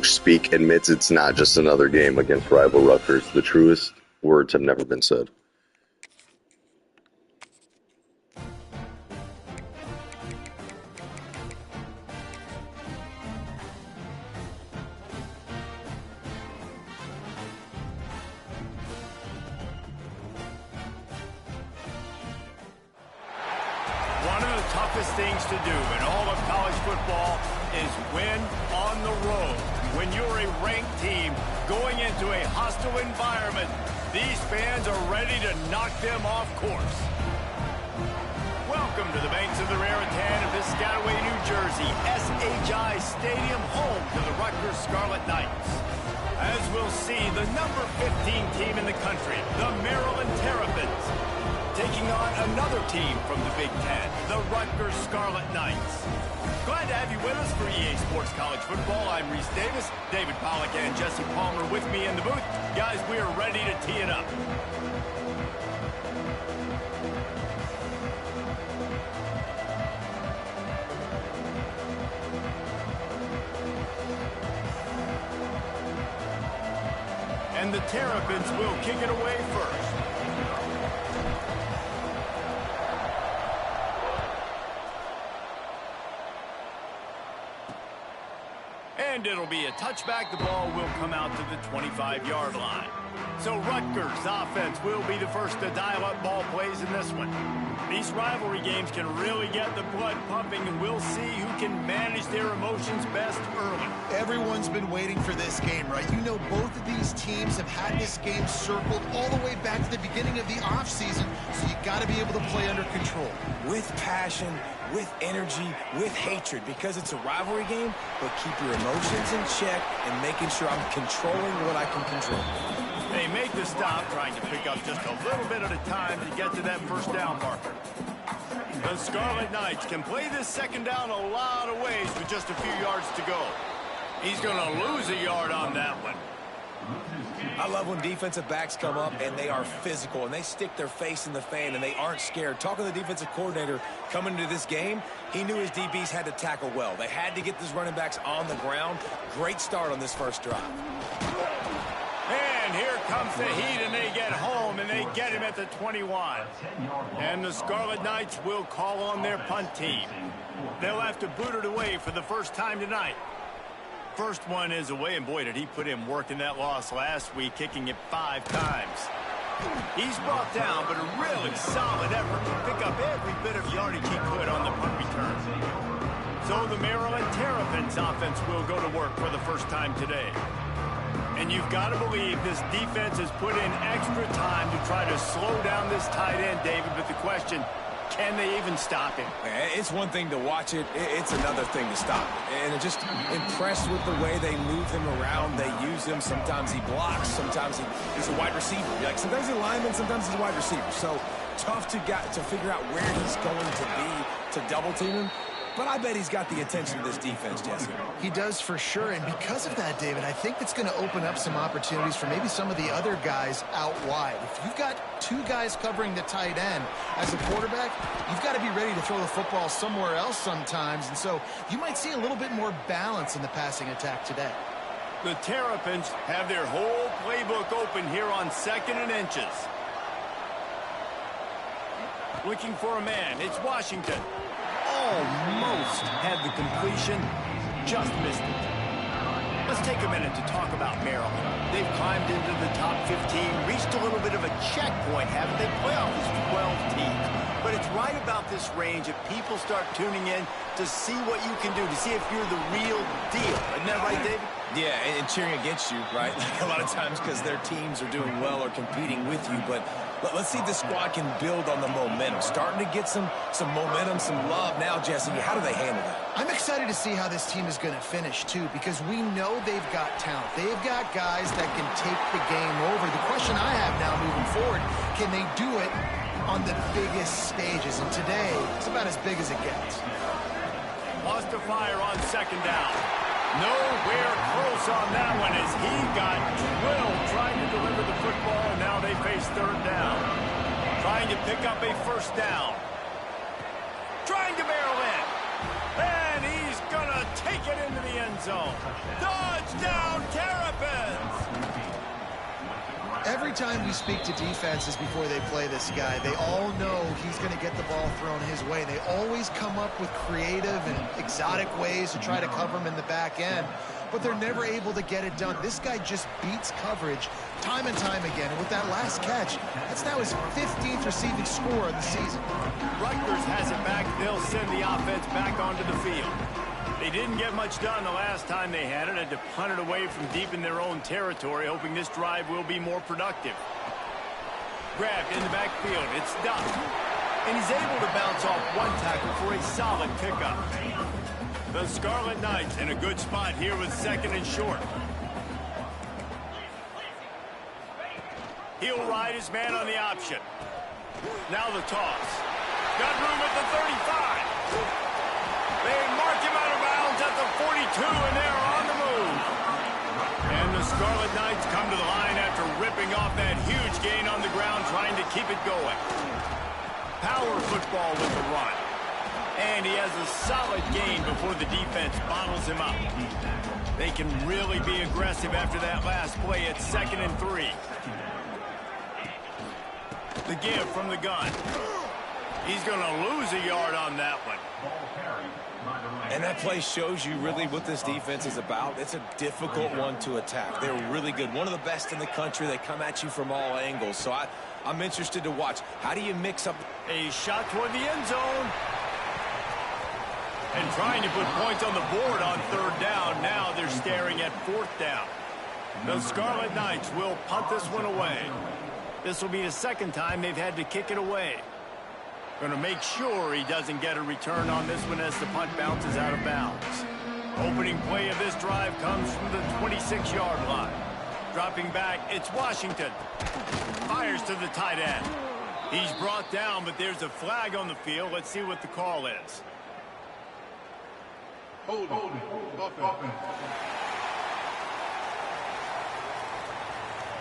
speak admits it's not just another game against rival Rutgers. The truest words have never been said. One of the toughest things to do in all of college football is win on the road. When you're a ranked team going into a hostile environment, these fans are ready to knock them off course. Welcome to the banks of the Raritan in Piscataway, New Jersey, SHI Stadium, home to the Rutgers Scarlet Knights. As we'll see, the number 15 team in the country, the Maryland Terrapins, taking on another team from the Big Ten, the Rutgers Scarlet Knights. Glad to have you with us for EA Sports College Football. I'm Reese Davis, David Pollack and Jesse Palmer with me in the booth. Guys, we are ready to tee it up. And the Terrapins will kick it away first. And it'll be a touchback. The ball will come out to the 25-yard line. So Rutgers offense will be the first to dial up ball plays in this one. These rivalry games can really get the blood pumping, and we'll see who can manage their emotions best early. Everyone's been waiting for this game, right? You know, both of these teams have had this game circled all the way back to the beginning of the offseason, so you got to be able to play under control. With passion, with energy, with hatred, because it's a rivalry game, but keep your emotions in check and making sure I'm controlling what I can control. They make the stop, trying to pick up just a little bit at a time to get to that first down marker. The Scarlet Knights can play this second down a lot of ways with just a few yards to go. He's going to lose a yard on that one. I love when defensive backs come up and they are physical and they stick their face in the fan and they aren't scared. Talking to the defensive coordinator coming into this game, he knew his DBs had to tackle well. They had to get these running backs on the ground. Great start on this first drive. And here comes the heat, and they get home, and they get him at the 21. And the Scarlet Knights will call on their punt team. They'll have to boot it away for the first time tonight. First one is away, and boy, did he put in work in that loss last week, kicking it 5 times. He's brought down, but a really solid effort to pick up every bit of yardage he could on the punt return. So the Maryland Terrapins offense will go to work for the first time today. And you've got to believe this defense has put in extra time to try to slow down this tight end, David. But the question, can they even stop him? It's one thing to watch it. It's another thing to stop it. And I'm just impressed with the way they move him around. They use him. Sometimes he blocks. Sometimes he's a wide receiver. Like sometimes he's a lineman. Sometimes he's a wide receiver. So tough to figure out where he's going to be to double team him. But I bet he's got the attention of this defense, Jesse. He does for sure, and because of that, David, I think it's going to open up some opportunities for maybe some of the other guys out wide. If you've got 2 guys covering the tight end as a quarterback, you've got to be ready to throw the football somewhere else sometimes, and so you might see a little bit more balance in the passing attack today. The Terrapins have their whole playbook open here on 2nd and inches. Looking for a man, it's Washington. Almost had the completion, just missed it. Let's take a minute to talk about Maryland. They've climbed into the top 15, reached a little bit of a checkpoint, haven't they? Playoff is 12 teams. But it's right about this range if people start tuning in to see what you can do, to see if you're the real deal. Isn't that right, David? Yeah, and cheering against you, right? Like a lot of times because their teams are doing well or competing with you. But let's see if the squad can build on the momentum. Starting to get some momentum, some love now, Jesse. How do they handle that? I'm excited to see how this team is going to finish, too, because we know they've got talent. They've got guys that can take the game over. The question I have now moving forward, can they do it on the biggest stages? And today, it's about as big as it gets. Lost to fire on 2nd down. Nowhere close on that one as he got drilled trying to deliver the football, and now they face 3rd down. Trying to pick up a 1st down. Trying to barrel in. And he's going to take it into the the end zone. Touchdown, Terrapins! Every time we speak to defenses before they play this guy, they all know he's going to get the ball thrown his way. They always come up with creative and exotic ways to try to cover him in the back end, but they're never able to get it done. This guy just beats coverage time and time again, and with that last catch, that's now his 15th receiving score of the season. Rutgers has it back. They'll send the offense back onto the field. They didn't get much done the last time they had it. Had to punt it away from deep in their own territory, hoping this drive will be more productive. Grabbed in the backfield. It's stuffed. And he's able to bounce off one tackle for a solid pickup. The Scarlet Knights in a good spot here with 2nd and short. He'll ride his man on the option. Now the toss. Got room at the 35. They mark him out of bounds at the 42, and they're on the move. And the Scarlet Knights come to the line after ripping off that huge gain on the ground, trying to keep it going. Power football with the run. And he has a solid gain before the defense bottles him up. They can really be aggressive after that last play at 2nd and 3. The give from the gun. He's going to lose a yard on that one. And that play shows you really what this defense is about. It's a difficult one to attack. They're really good. One of the best in the country. They come at you from all angles. So I'm interested to watch. How do you mix up? A shot toward the end zone. And trying to put points on the board on 3rd down. Now they're staring at 4th down. The Scarlet Knights will punt this one away. This will be the 2nd time they've had to kick it away. Going to make sure he doesn't get a return on this one as the punt bounces out of bounds. Opening play of this drive comes from the 26-yard line. Dropping back, it's Washington. Fires to the tight end. He's brought down, but there's a flag on the field. Let's see what the call is. Hold it.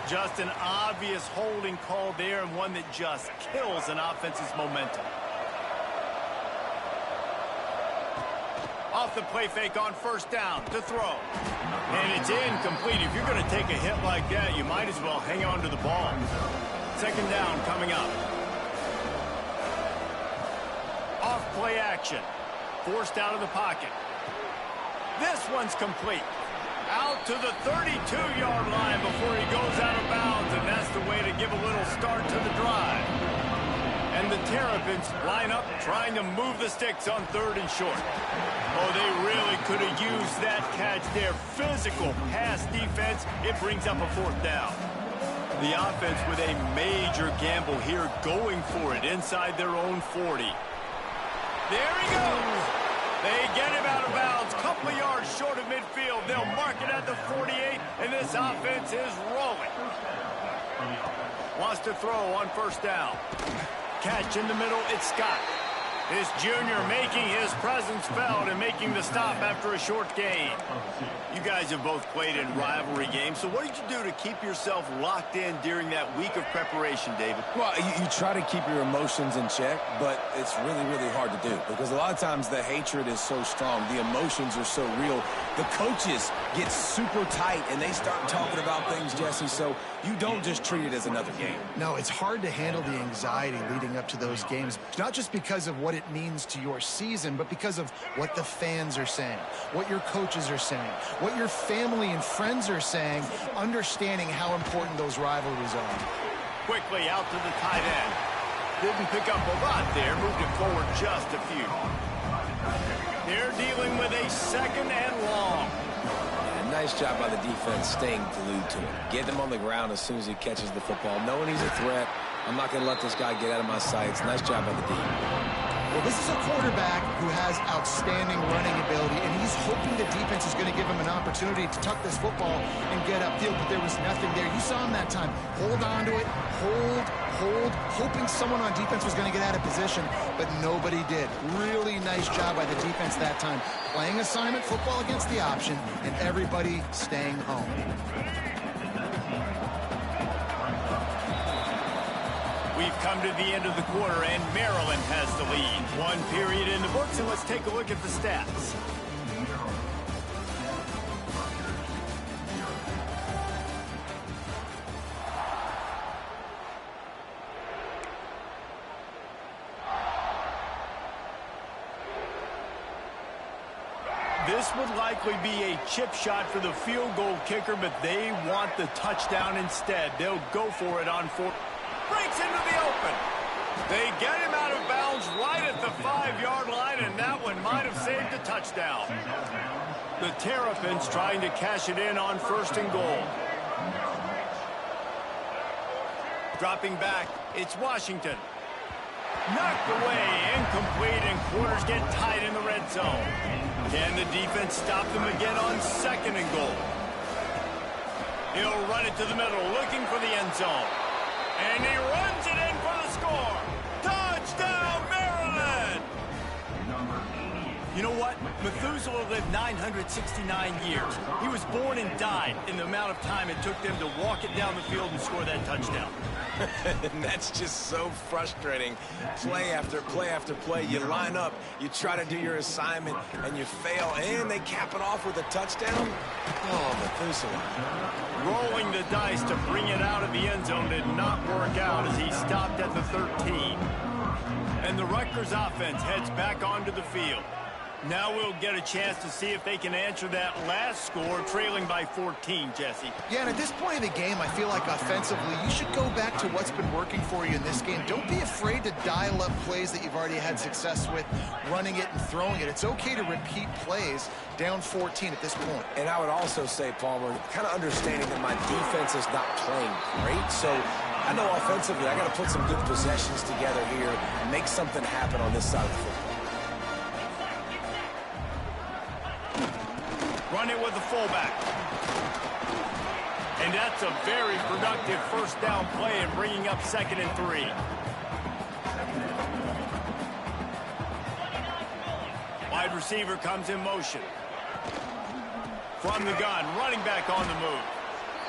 Just an obvious holding call there, and one that just kills an offense's momentum. Off the play fake on 1st down to throw. And it's incomplete. If you're going to take a hit like that, you might as well hang on to the ball. 2nd down coming up. Off play action. Forced out of the pocket. This one's complete. Out to the 32-yard line before he goes out of bounds, and that's the way to give a little start to the drive. And the Terrapins line up trying to move the sticks on 3rd and short. Oh, they really could have used that catch there. Physical pass defense. It brings up a 4th down. The offense with a major gamble here, going for it inside their own 40. There he goes. They get him out of bounds, couple of yards short of midfield. They'll mark it at the 48, and this offense is rolling. Wants to throw on 1st down. Catch in the middle, it's Scott. This junior making his presence felt and making the stop after a short gain. You guys have both played in rivalry games, so what did you do to keep yourself locked in during that week of preparation, David? Well, you try to keep your emotions in check, but it's really, really hard to do because a lot of times the hatred is so strong. The emotions are so real. The coaches get super tight, and they start talking about things, Jesse, so you don't just treat it as another game. No, it's hard to handle the anxiety leading up to those games, not just because of what it means to your season, but because of what the fans are saying, what your coaches are saying, what your family and friends are saying, understanding how important those rivalries are. Quickly out to the tight end. Didn't pick up a lot there, moved it forward just a few. They're dealing with a 2nd and long. Yeah, nice job by the defense staying glued to him. Getting him on the ground as soon as he catches the football, knowing he's a threat. I'm not going to let this guy get out of my sights. Nice job by the D. Well, this is a quarterback who has outstanding running ability, and he's hoping the defense is going to give him an opportunity to tuck this football and get upfield, but there was nothing there. You saw him that time. Hold on to it, hold, hoping someone on defense was going to get out of position, but nobody did. Really nice job by the defense that time. Playing assignment football against the option, and everybody staying home. We've come to the end of the quarter, and Maryland has the lead. One period in the books, and let's take a look at the stats. This would likely be a chip shot for the field goal kicker, but they want the touchdown instead. They'll go for it on fourth. Breaks into the open. They get him out of bounds right at the 5-yard line, and that one might have saved a touchdown. The Terrapins trying to cash it in on 1st and goal. Dropping back, it's Washington. Knocked away, incomplete, and quarters get tight in the red zone. Can the defense stop them again on 2nd and goal? He'll run it to the middle, looking for the end zone. And he runs it in for the score. Touchdown, Maryland! You know what? Methuselah lived 969 years. He was born and died in the amount of time it took them to walk it down the field and score that touchdown. And that's just so frustrating. Play after play after play. You line up, you try to do your assignment, and you fail, and they cap it off with a touchdown. Oh, Methuselah. Rolling the dice to bring it out of the end zone did not work out as he stopped at the 13. And the Rutgers offense heads back onto the field. Now we'll get a chance to see if they can answer that last score, trailing by 14, Jesse. Yeah, and at this point of the game, I feel like offensively, you should go back to what's been working for you in this game. Don't be afraid to dial up plays that you've already had success with, running it and throwing it. It's okay to repeat plays down 14 at this point. And I would also say, Palmer, kind of understanding that my defense is not playing great, so I know offensively I got to put some good possessions together here and make something happen on this side of the football. Run it with the fullback. And that's a very productive 1st down play and bringing up 2nd and 3. Wide receiver comes in motion. From the gun, running back on the move.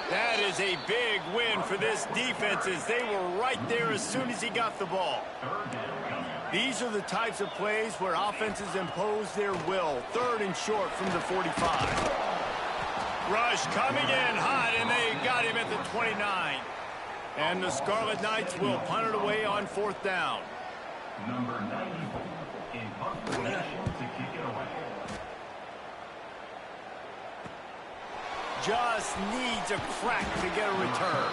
That is a big win for this defense as they were right there as soon as he got the ball. These are the types of plays where offenses impose their will. 3rd and short from the 45. Rush coming in hot, and they got him at the 29. And the Scarlet Knights will punt it away on 4th down. Number 94 in punt position to kick it away. Just needs a crack to get a return.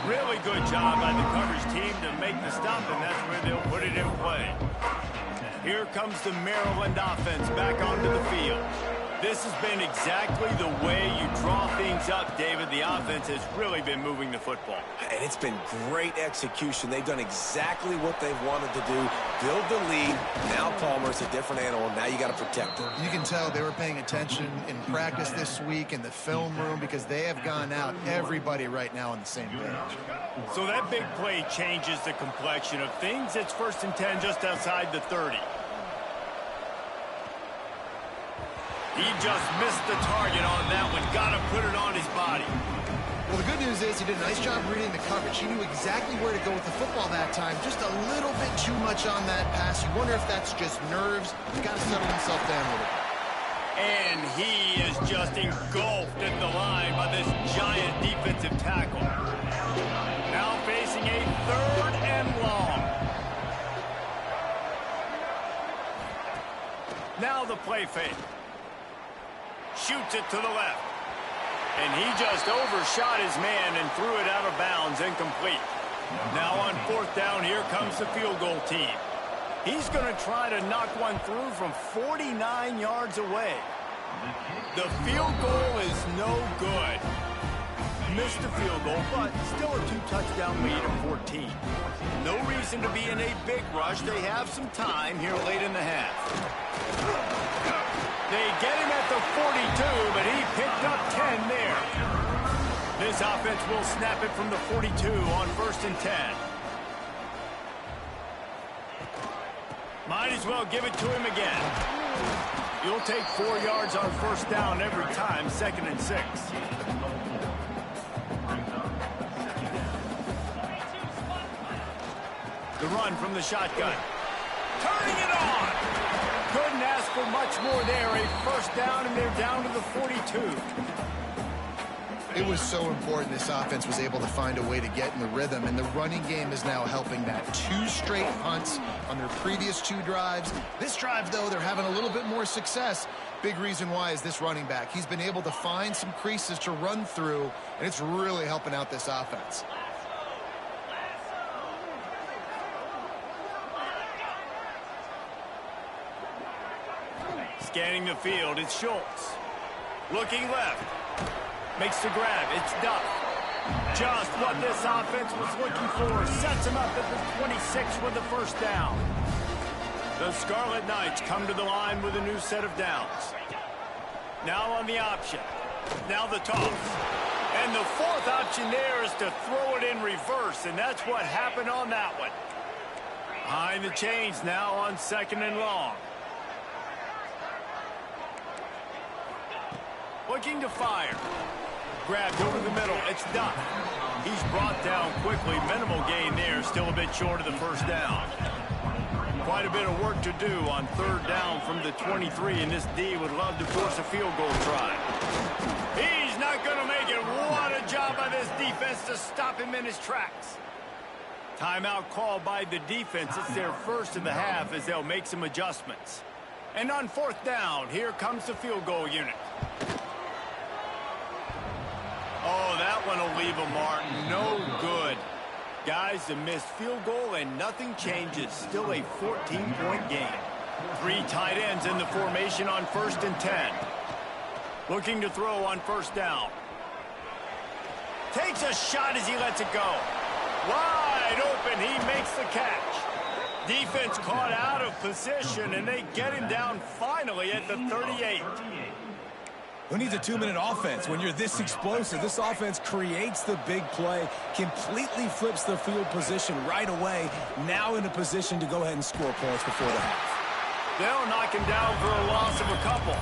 Really good job by the coverage team to make the stop, and that's where they'll put it in play. Here comes the Maryland offense back onto the field. This has been exactly the way you draw things up, David. The offense has really been moving the football. And it's been great execution. They've done exactly what they've wanted to do. Build the lead. Now Palmer's a different animal. Now you got to protect him. You can tell they were paying attention in practice this week in the film room because they have gone out, everybody right now on the same page. So that big play changes the complexion of things. It's 1st and 10 just outside the 30. He just missed the target on that one. Got to put it on his body. Well, the good news is he did a nice job reading the coverage. He knew exactly where to go with the football that time. Just a little bit too much on that pass. You wonder if that's just nerves. He's got to settle himself down with it. And he is just engulfed at the line by this giant defensive tackle. Now facing a 3rd and long. Now the play fake. Shoots it to the left. And he just overshot his man and threw it out of bounds, incomplete. Now on 4th down, here comes the field goal team. He's going to try to knock one through from 49 yards away. The field goal is no good. Missed the field goal, but still a 2-touchdown lead of 14. No reason to be in a big rush. They have some time here late in the half. They get him at the 42, but he picked up 10 there. This offense will snap it from the 42 on 1st and 10. Might as well give it to him again. You'll take 4 yards on 1st down every time, 2nd and 6. The run from the shotgun. Turning it on. Couldn't ask for much more there. A 1st down, and they're down to the 42. It was so important this offense was able to find a way to get in the rhythm, and the running game is now helping that. 2 straight punts on their previous 2 drives. This drive, though, they're having a little bit more success. Big reason why is this running back. He's been able to find some creases to run through, and it's really helping out this offense. Scanning the field, it's Schultz. Looking left. Makes the grab, it's Duff. Just what this offense was looking for. Sets him up at the 26 with the first down. The Scarlet Knights come to the line with a new set of downs. Now on the option. Now the toss. And the fourth option there is to throw it in reverse, and that's what happened on that one. Behind the chains now on 2nd and long. Looking to fire. Grabbed over the middle. It's Duff. He's brought down quickly. Minimal gain there. Still a bit short of the first down. Quite a bit of work to do on 3rd down from the 23, and this D would love to force a field goal try. He's not going to make it. What a job by this defense to stop him in his tracks. Timeout called by the defense. It's their first of the half as they'll make some adjustments. And on 4th down, here comes the field goal unit. Oh, that one will leave a mark. No good. Guys, a missed field goal and nothing changes. Still a 14-point game. 3 tight ends in the formation on 1st and 10. Looking to throw on 1st down. Takes a shot as he lets it go. Wide open, he makes the catch. Defense caught out of position, and they get him down finally at the 38. Who needs a 2-minute offense when you're this explosive? This offense creates the big play, completely flips the field position right away, now in a position to go ahead and score points before the half. They'll knock him down for a loss of a couple.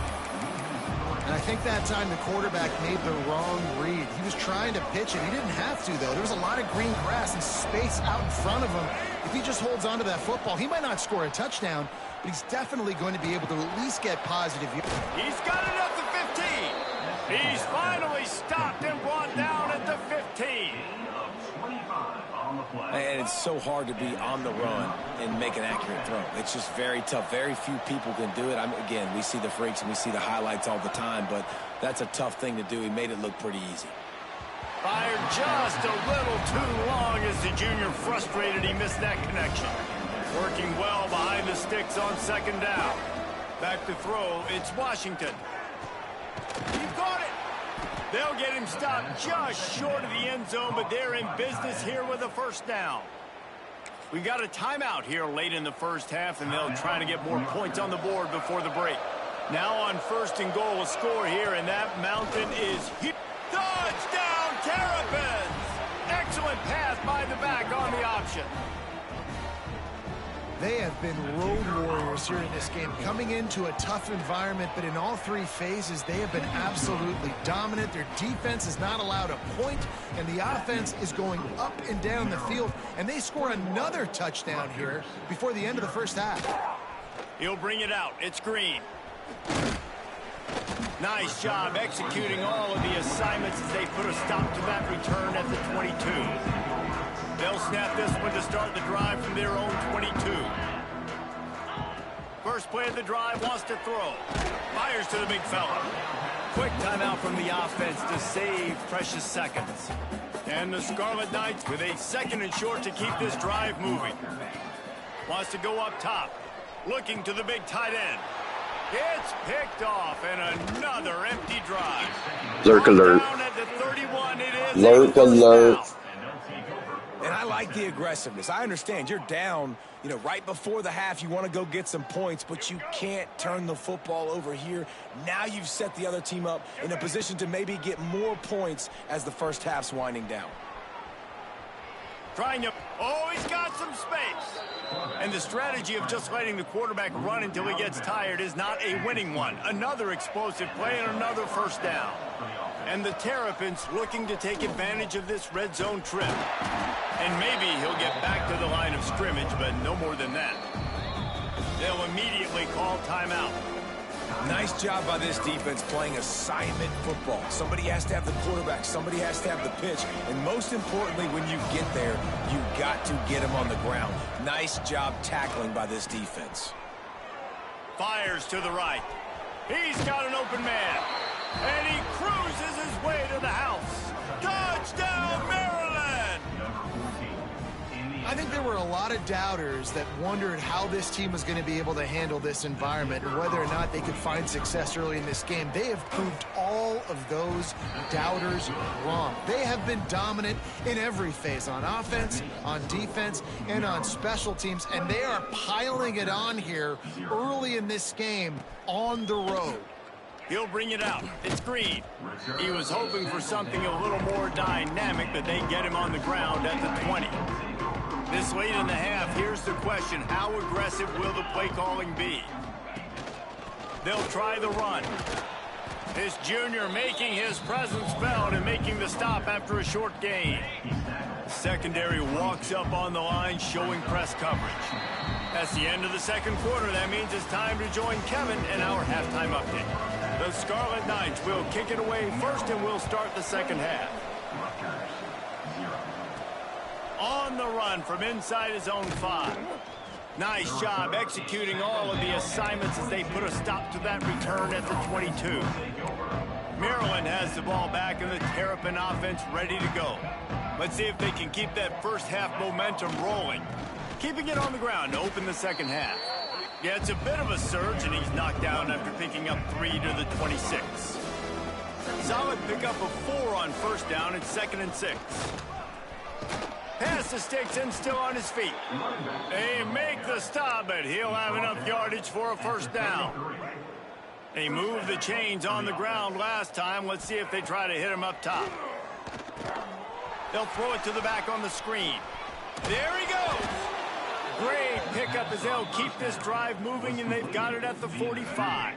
And I think that time the quarterback made the wrong read. He was trying to pitch it. He didn't have to, though. There was a lot of green grass and space out in front of him. If he just holds on to that football, he might not score a touchdown, but he's definitely going to be able to at least get positive. He's got it at the 15. He's finally stopped and brought down at the 15. And it's so hard to be on the run and make an accurate throw. It's just very tough. Very few people can do it. Again, we see the freaks and we see the highlights all the time, but that's a tough thing to do. He made it look pretty easy. Fired just a little too long as the junior frustrated. He missed that connection. Working well behind the sticks on 2nd down. Back to throw, it's Washington. He caught it. They'll get him stopped just short of the end zone, but they're in business here with a 1st down. We got a timeout here late in the first half, and they'll try to get more points on the board before the break. Now on 1st and goal, a score here, and that mountain is huge. Touchdown, Terrapins! Excellent pass by the back on the option. They have been road warriors here in this game, coming into a tough environment, but in all 3 phases, they have been absolutely dominant. Their defense is not allowed a point, and the offense is going up and down the field, and they score another touchdown here before the end of the first half. He'll bring it out. It's Green. Nice job executing all of the assignments as they put a stop to that return at the 22. They'll snap this one to start the drive from their own 22. First play of the drive, wants to throw. Fires to the big fella. Quick timeout from the offense to save precious seconds. And the Scarlet Knights with a 2nd and short to keep this drive moving. Wants to go up top. Looking to the big tight end. It's picked off, and another empty drive. Lurk alert. Down at the 31, it is Lurk alert. And I like the aggressiveness. I understand you're down, right before the half. You want to go get some points, but you can't turn the football over here. Now you've set the other team up in a position to maybe get more points as the first half's winding down. Trying to, he's got some space. And the strategy of just letting the quarterback run until he gets tired is not a winning one. Another explosive play and another 1st down. And the Terrapins looking to take advantage of this red zone trip. And maybe he'll get back to the line of scrimmage, but no more than that. They'll immediately call timeout. Nice job by this defense playing assignment football. Somebody has to have the quarterback. Somebody has to have the pitch. And most importantly, when you get there, you got to get him on the ground. Nice job tackling by this defense. Fires to the right. He's got an open man. And he cruises his way to the house. Touchdown, Maryland! I think there were a lot of doubters that wondered how this team was going to be able to handle this environment and whether or not they could find success early in this game. They have proved all of those doubters wrong. They have been dominant in every phase, on offense, on defense, and on special teams, and they are piling it on here early in this game on the road. He'll bring it out. It's Green. He was hoping for something a little more dynamic, but they get him on the ground at the 20. This late in the half, here's the question. How aggressive will the play calling be? They'll try the run. This junior making his presence felt and making the stop after a short gain. Secondary walks up on the line, showing press coverage. That's the end of the second quarter. That means it's time to join Kevin in our halftime update. The Scarlet Knights will kick it away first, and we'll start the second half. On the run from inside his own 5. Nice job executing all of the assignments as they put a stop to that return at the 22. Maryland has the ball back and the Terrapin offense ready to go. Let's see if they can keep that first half momentum rolling. Keeping it on the ground to open the second half. Yeah, it's a bit of a surge, and he's knocked down after picking up 3 to the 26. Solid pickup of 4 on first down. It's 2nd and 6. Pass the sticks and still on his feet. They make the stop, but he'll have enough yardage for a first down. They moved the chains on the ground last time. Let's see if they try to hit him up top. They'll throw it to the back on the screen. There he goes. Great pickup as they'll keep this drive moving, and they've got it at the 45.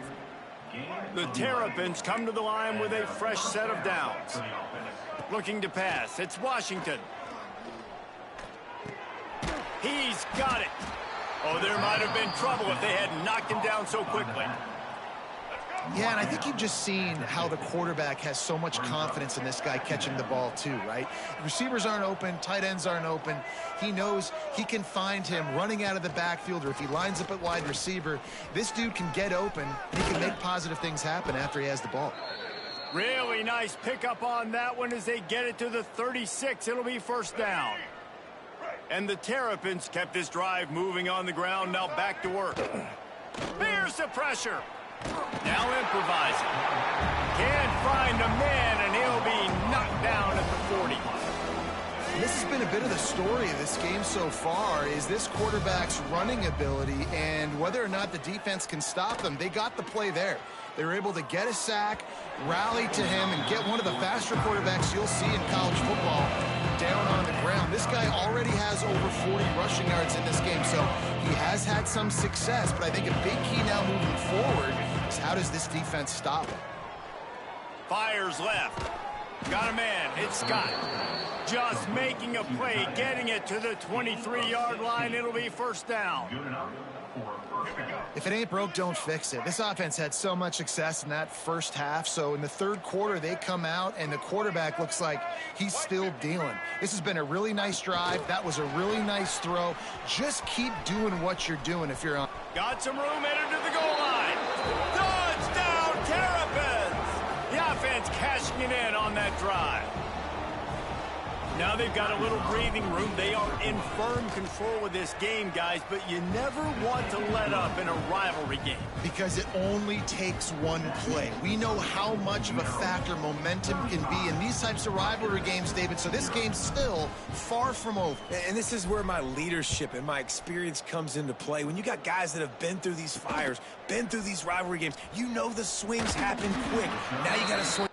The Terrapins come to the line with a fresh set of downs. Looking to pass. It's Washington. He's got it. Oh, there might have been trouble if they had knocked him down so quickly. Yeah, and I think you've just seen how the quarterback has so much confidence in this guy catching the ball too, right? Receivers aren't open, tight ends aren't open. He knows he can find him running out of the backfield, or if he lines up at wide receiver, this dude can get open. He can make positive things happen after he has the ball. Really nice pickup on that one as they get it to the 36. It'll be first down. And the Terrapins kept this drive moving on the ground. Now back to work. Here's the pressure. Now improvising. Can't find a man, and he'll be knocked down at the 40. This has been a bit of the story of this game so far, is this quarterback's running ability and whether or not the defense can stop them. They got the play there. They were able to get a sack, rally to him, and get one of the faster quarterbacks you'll see in college football down on the ground. This guy already has over 40 rushing yards in this game, so he has had some success, but I think a big key now moving forward is how does this defense stop him? Fires left. Got a man. It's Scott. Just making a play, getting it to the 23-yard line. It'll be first down. If it ain't broke, don't fix it. This offense had so much success in that first half, so in the third quarter, they come out, and the quarterback looks like he's still dealing. This has been a really nice drive. That was a really nice throw. Just keep doing what you're doing if you're on. Got some room headed to the goal line. Touchdown, Terrapins! The offense cashing it in on that drive. Now they've got a little breathing room. They are in firm control of this game, guys, but you never want to let up in a rivalry game. Because it only takes one play. We know how much of a factor momentum can be in these types of rivalry games, David, so this game's still far from over. And this is where my leadership and my experience comes into play. When you got guys that have been through these fires, been through these rivalry games, you know the swings happen quick. Now you got to swing.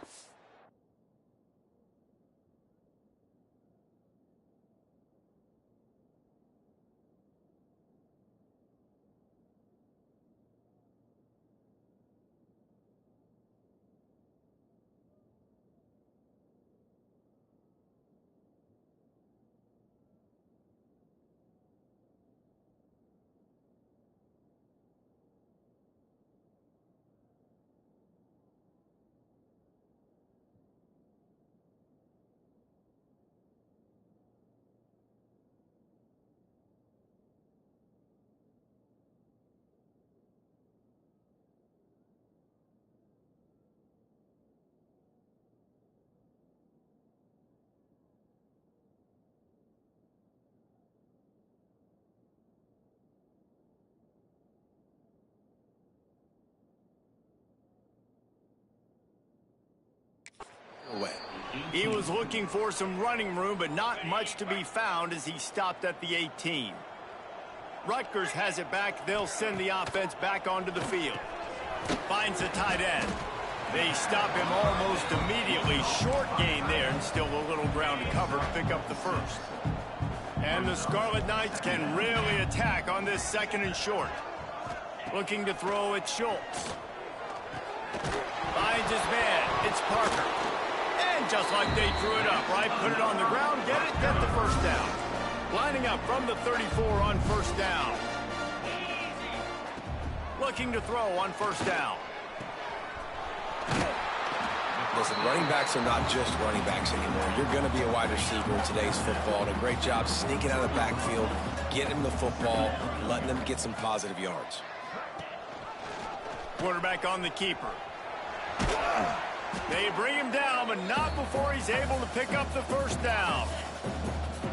He was looking for some running room, but not much to be found as he stopped at the 18. Rutgers has it back. They'll send the offense back onto the field. Finds the tight end. They stop him almost immediately. Short gain there, and still a little ground to cover to pick up the first. And the Scarlet Knights can really attack on this 2nd and short. Looking to throw at Schultz. Finds his man. It's Parker. And just like they drew it up, right? Put it on the ground, get it, get the first down. Lining up from the 34 on first down. Looking to throw on first down. Listen, running backs are not just running backs anymore. You're going to be a wide receiver in today's football. And a great job sneaking out of the backfield, getting them the football, letting them get some positive yards. Quarterback on the keeper. They bring him down, but not before he's able to pick up the first down.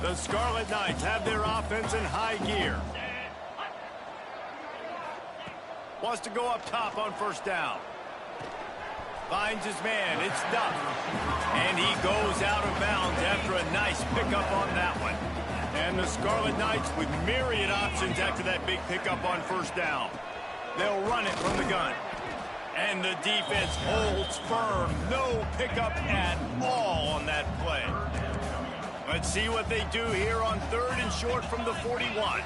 The Scarlet Knights have their offense in high gear. Wants to go up top on first down. Finds his man. It's Duff. And he goes out of bounds after a nice pickup on that one. And the Scarlet Knights with myriad options after that big pickup on first down. They'll run it from the gun. And the defense holds firm. No pickup at all on that play. Let's see what they do here on 3rd and short from the 41.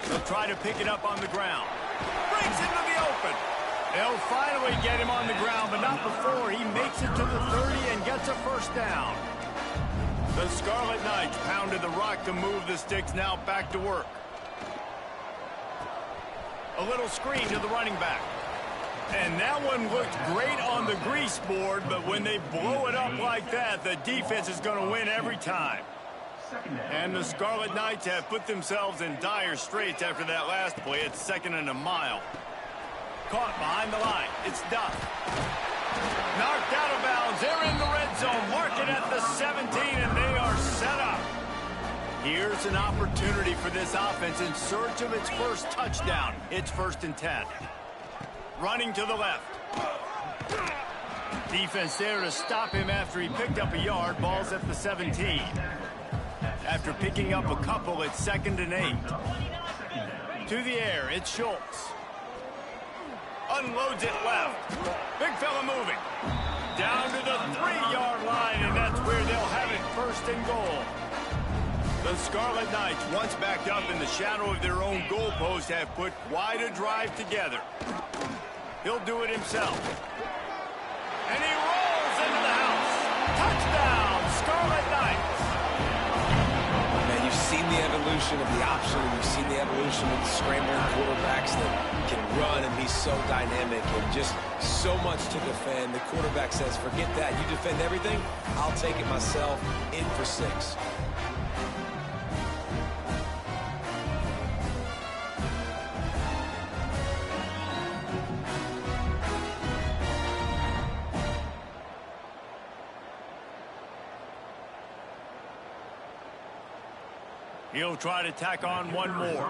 They'll try to pick it up on the ground. Brings it to the open. They'll finally get him on the ground, but not before he makes it to the 30 and gets a first down. The Scarlet Knights pounded the rock to move the sticks, now back to work. A little screen to the running back. And that one looked great on the grease board, but when they blow it up like that, the defense is going to win every time. And the Scarlet Knights have put themselves in dire straits after that last play. It's 2nd and a mile. Caught behind the line. It's Duff. Knocked out of bounds. They're in the red zone. Mark it at the 17, and they are set up. Here's an opportunity for this offense in search of its first touchdown. It's 1st and 10. Running to the left. Defense there to stop him after he picked up a yard. Ball's at the 17. After picking up a couple, it's 2nd and 8. To the air, it's Schultz. Unloads it left. Big fella moving. Down to the 3-yard line, and that's where they'll have it 1st and goal. The Scarlet Knights, once backed up in the shadow of their own goalpost, have put quite a drive together. He'll do it himself. And he rolls into the house. Touchdown, Scarlet Knights. Man, you've seen the evolution of the option, and you've seen the evolution of the scrambling quarterbacks that can run and be so dynamic and just so much to defend. The quarterback says, forget that. You defend everything, I'll take it myself. In for 6. He'll try to tack on one more.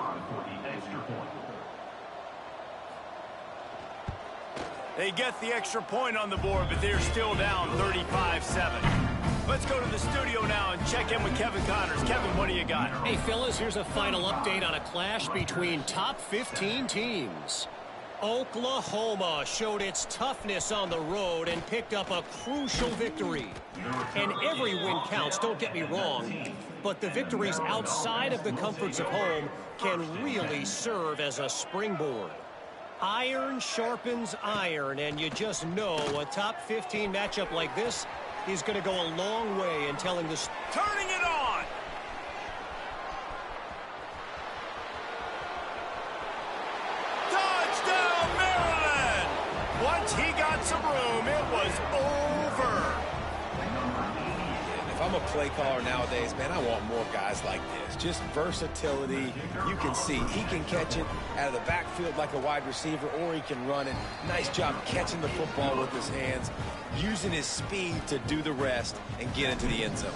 They get the extra point on the board, but they're still down 35-7. Let's go to the studio now and check in with Kevin Connors. Kevin, what do you got? Hey, fellas, here's a final update on a clash between top 15 teams. Oklahoma showed its toughness on the road and picked up a crucial victory. And every win counts, don't get me wrong. But the victories outside of the comforts of home can really serve as a springboard. Iron sharpens iron, and you just know a top 15 matchup like this is going to go a long way in telling the... Turning it on! Touchdown, Maryland! Once he got some room, it was over. If I'm a play caller nowadays, man, I want more guys like this. Just versatility. You can see he can catch it out of the backfield like a wide receiver, or he can run it. Nice job catching the football with his hands, using his speed to do the rest and get into the end zone.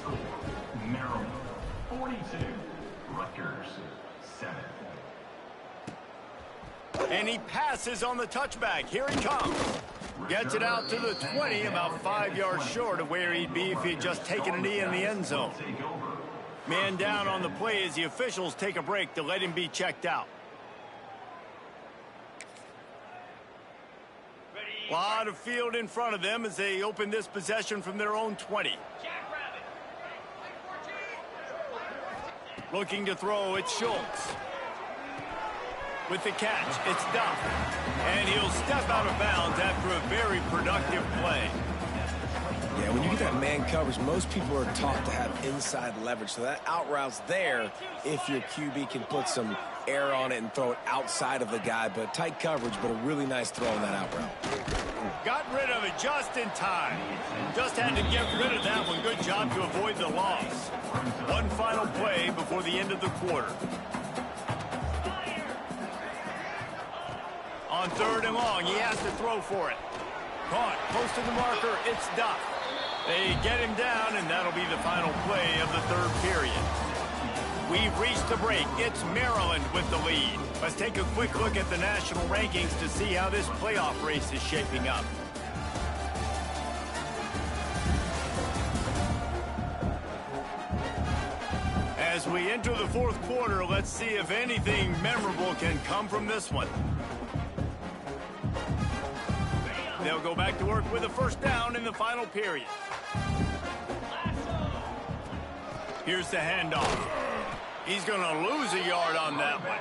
Maryland, 42. Rutgers, 7. And he passes on the touchback. Here he comes. Gets it out to the 20, about 5 yards short of where he'd be if he'd just taken a knee in the end zone. Man down on the play as the officials take a break to let him be checked out. A lot of field in front of them as they open this possession from their own 20. Looking to throw, it's Schultz. With the catch, it's Duff. And he'll step out of bounds after a very productive play. Yeah, when you get that man coverage, most people are taught to have inside leverage. So that out route's there if your QB can put some air on it and throw it outside of the guy. But tight coverage, but a really nice throw on that out route. Got rid of it just in time. Just had to get rid of that one. Good job to avoid the loss. One final play before the end of the quarter. On 3rd and long, he has to throw for it. Caught, close to the marker, it's Duff. They get him down, and that'll be the final play of the 3rd period. We've reached the break. It's Maryland with the lead. Let's take a quick look at the national rankings to see how this playoff race is shaping up. As we enter the 4th quarter, let's see if anything memorable can come from this one. They'll go back to work with a 1st down in the final period. Here's the handoff. He's going to lose a yard on that one.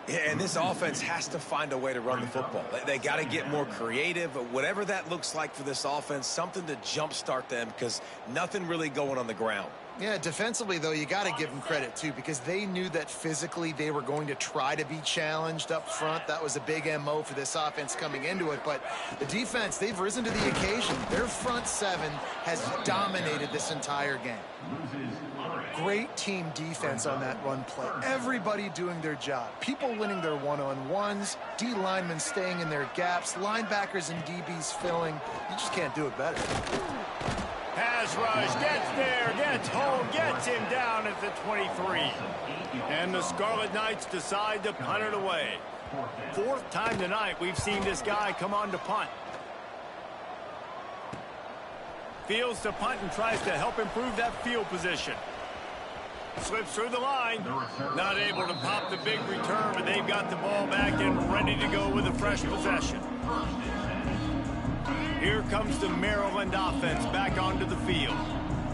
Yeah, and this offense has to find a way to run the football. They got to get more creative, but whatever that looks like for this offense, something to jumpstart them because nothing really going on the ground. Yeah, defensively, though, you got to give them credit, too, because they knew that physically they were going to try to be challenged up front. That was a big MO for this offense coming into it. But the defense, they've risen to the occasion. Their front 7 has dominated this entire game. Great team defense on that run play. Everybody doing their job. People winning their one-on-ones, D linemen staying in their gaps, linebackers and DBs filling. You just can't do it better. Pass rush, gets there, gets home, gets him down at the 23. And the Scarlet Knights decide to punt it away. 4th time tonight we've seen this guy come on to punt. Fields to punt and tries to help improve that field position. Slips through the line. Not able to pop the big return, but they've got the ball back and ready to go with a fresh possession. Here comes the Maryland offense back onto the field.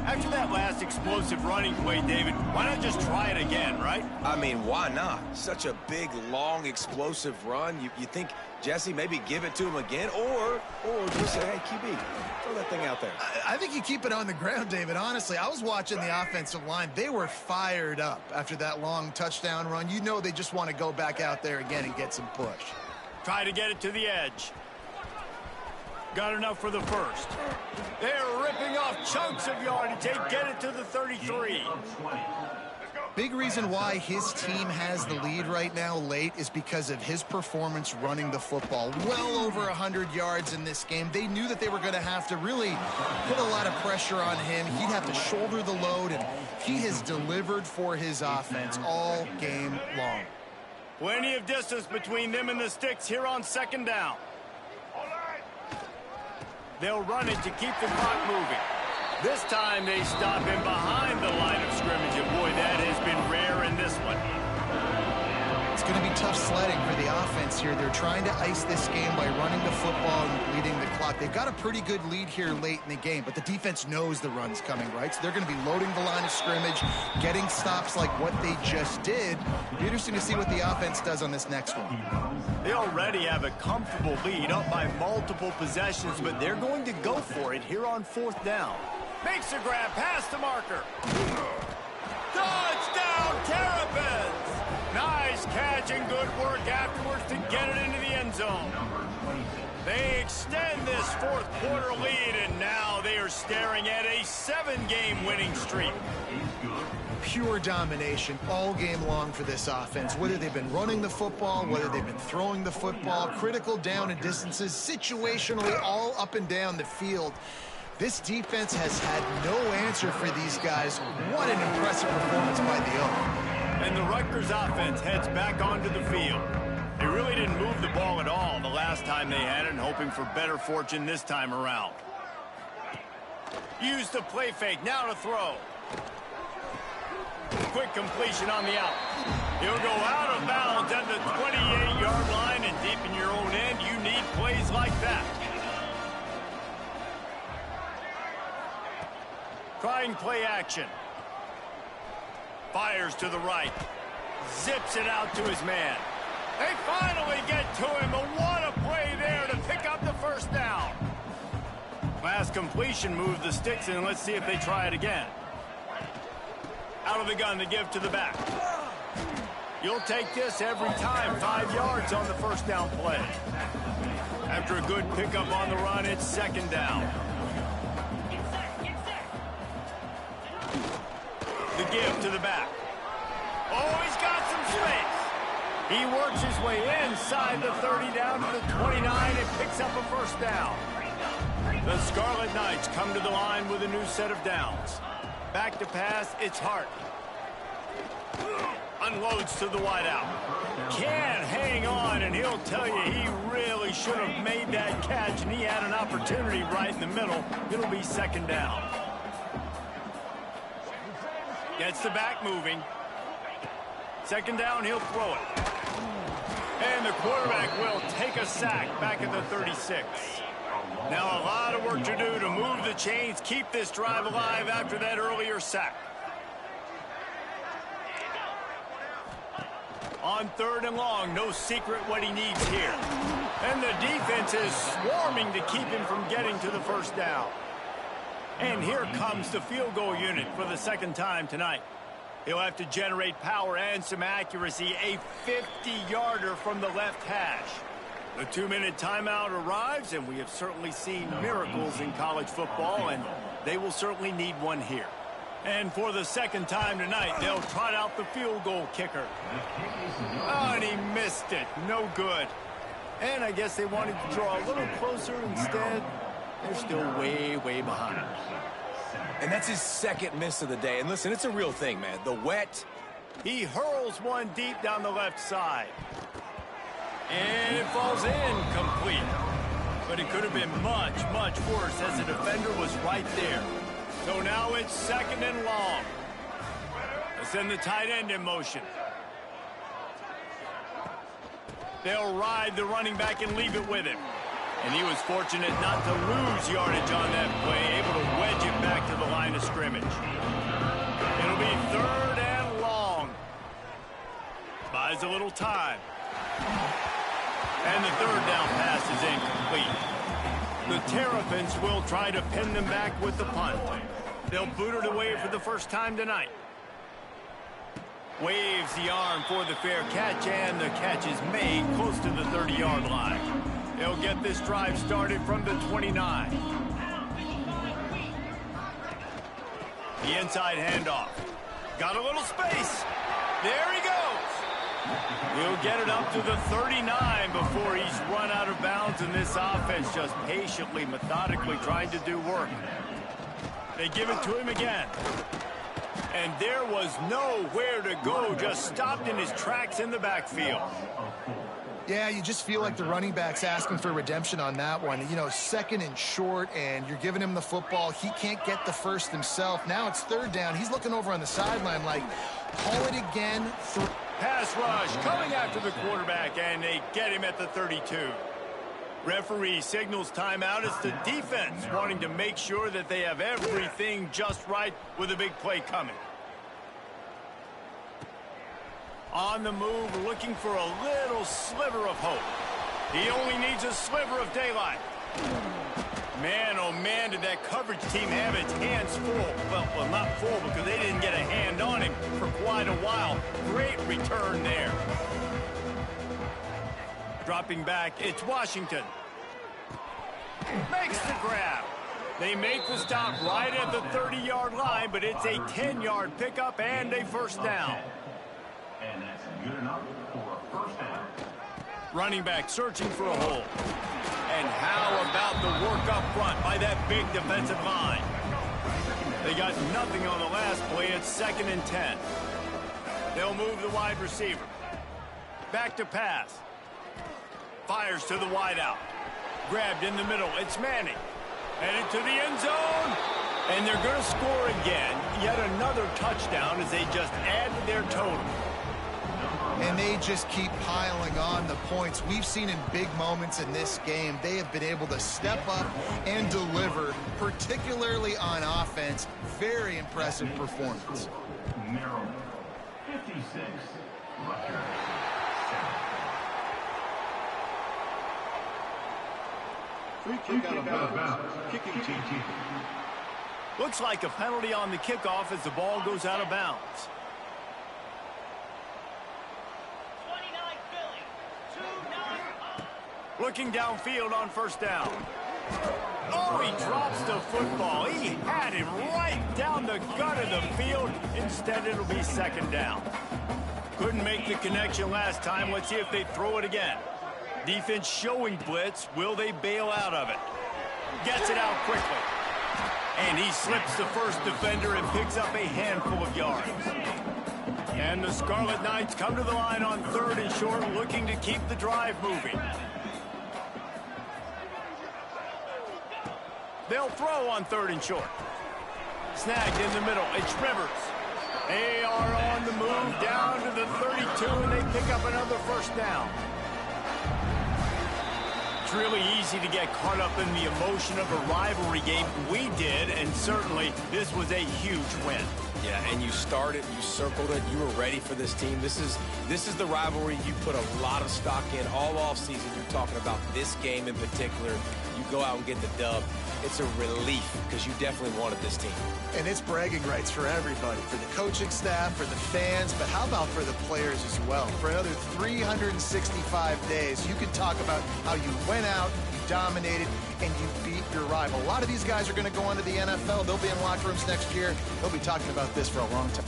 After that last explosive running play, David, why not just try it again, right? I mean, why not? Such a big, long, explosive run. You think, Jesse, maybe give it to him again, or just say, hey, QB, throw that thing out there. I think you keep it on the ground, David. Honestly, I was watching the offensive line. They were fired up after that long touchdown run. You know they just want to go back out there again and get some push. Try to get it to the edge. Got enough for the 1st. They're ripping off chunks of yardage. They get it to the 33. Big reason why his team has the lead right now late is because of his performance running the football. Well over 100 yards in this game. They knew that they were going to have to really put a lot of pressure on him. He'd have to shoulder the load, and he has delivered for his offense all game long. Plenty of distance between them and the sticks here on 2nd down. They'll run it to keep the clock moving. This time they stop him behind the line of scrimmage, and boy, that has been rare in this one. It's going to be tough sledding for the offense here. They're trying to ice this game by running the football and bleeding the clock. They've got a pretty good lead here late in the game, but the defense knows the run's coming, right? So they're going to be loading the line of scrimmage, getting stops like what they just did. It'll be interesting to see what the offense does on this next one. They already have a comfortable lead up by multiple possessions, but they're going to go for it here on 4th down. Makes a grab past the marker. Touchdown, Terrapins! Nice catch and good work afterwards to get it into the end zone. They extend this 4th quarter lead, and now they are staring at a 7-game winning streak. Pure domination all game long for this offense. Whether they've been running the football, whether they've been throwing the football, critical down and distances, situationally all up and down the field. This defense has had no answer for these guys. What an impressive performance by the Oak. And the Rutgers offense heads back onto the field. They really didn't move the ball at all the last time they had it, and hoping for better fortune this time around. Use the play fake, now to throw. Quick completion on the out. He'll go out of bounds at the 28-yard line, and deep in your own end, you need plays like that. Trying play action. Fires to the right. Zips it out to his man. They finally get to him, but what a play there to pick up the first down. Last completion moved the sticks in. Let's see if they try it again. Out of the gun to give to the back. You'll take this every time. 5 yards on the first down play. After a good pickup on the run, it's second down. The give to the back. Oh, he's got some space. He works his way inside the 30 down to the 29 and picks up a first down. The Scarlet Knights come to the line with a new set of downs. Back to pass, it's Hart. Unloads to the wideout. Can't hang on, and he'll tell you he really should have made that catch, and he had an opportunity right in the middle. It'll be second down. Gets the back moving. Second down, he'll throw it. And the quarterback will take a sack back at the 36. Now a lot of work to do to move the chains, keep this drive alive after that earlier sack. On third and long, no secret what he needs here. And the defense is swarming to keep him from getting to the first down. And here comes the field goal unit for the second time tonight. He'll have to generate power and some accuracy, a 50-yarder from the left hash. The 2-minute timeout arrives, and we have certainly seen miracles in college football, and they will certainly need one here. And for the second time tonight, they'll trot out the field goal kicker. Oh, and he missed it. No good. And I guess they wanted to draw a little closer. Instead, they're still way, way behind. And that's his second miss of the day. And listen, it's a real thing, man. The wet. He hurls one deep down the left side. And it falls in complete. But it could have been much, much worse as the defender was right there. So now it's second and long. Let's send the tight end in motion. They'll ride the running back and leave it with him. And he was fortunate not to lose yardage on that play, able to wedge it back to the line of scrimmage. It'll be third and long. Buys a little time. And the third down pass is incomplete. The Terrapins will try to pin them back with the punt. They'll boot it away for the first time tonight. Waves the arm for the fair catch, and the catch is made close to the 30-yard line. They'll get this drive started from the 29. The inside handoff. Got a little space. There he goes. He'll get it up to the 39 before he's run out of bounds, and this offense just patiently, methodically trying to do work. They give it to him again. And there was nowhere to go, just stopped in his tracks in the backfield. Yeah, you just feel like the running back's asking for redemption on that one. You know, second and short, and you're giving him the football. He can't get the first himself. Now it's third down. He's looking over on the sideline like, call it again. Pass rush coming after the quarterback, and they get him at the 32. Referee signals timeout. It's the defense wanting to make sure that they have everything just right with a big play coming. On the move, looking for a little sliver of hope. He only needs a sliver of daylight. Man, oh man, did that coverage team have its hands full. Well, not full because they didn't get a hand on him for quite a while. Great return there. Dropping back, it's Washington. Makes the grab. They make the stop right at the 30-yard line, but it's a 10-yard pickup and a first down. And that's good enough for a first down. Running back searching for a hole. And how about the work up front by that big defensive line? They got nothing on the last play. It's second and 10. They'll move the wide receiver. Back to pass. Fires to the wideout. Grabbed in the middle. It's Manning. Headed to the end zone. And they're going to score again. Yet another touchdown as they just add to their total. And they just keep piling on the points. We've seen in big moments in this game, they have been able to step up and deliver, particularly on offense. Very impressive performance. Maryland, 56, Rutgers, 7. Free kick out of bounds. Kicking team. Looks like a penalty on the kickoff as the ball goes out of bounds. 29 Philly, 2-9. Looking downfield on first down. Oh, he drops the football. He had him right down the gut of the field. Instead, it'll be second down. Couldn't make the connection last time. Let's see if they throw it again. Defense showing blitz. Will they bail out of it? Gets it out quickly. And he slips the first defender and picks up a handful of yards. And the Scarlet Knights come to the line on 3rd and short, looking to keep the drive moving. They'll throw on 3rd and short. Snagged in the middle. It's Rivers. They are on the move down to the 32, and they pick up another first down. It's really easy to get caught up in the emotion of a rivalry game. We did, and certainly this was a huge win. Yeah, and you started, you circled it, you were ready for this team. This is the rivalry you put a lot of stock in all offseason. You're talking about this game in particular. You go out and get the dub. It's a relief because you definitely wanted this team. And it's bragging rights for everybody, for the coaching staff, for the fans, but how about for the players as well? For another 365 days, you can talk about how you went out, you dominated, and you beat your rival. A lot of these guys are going to go on to the NFL. They'll be in locker rooms next year. They'll be talking about this for a long time.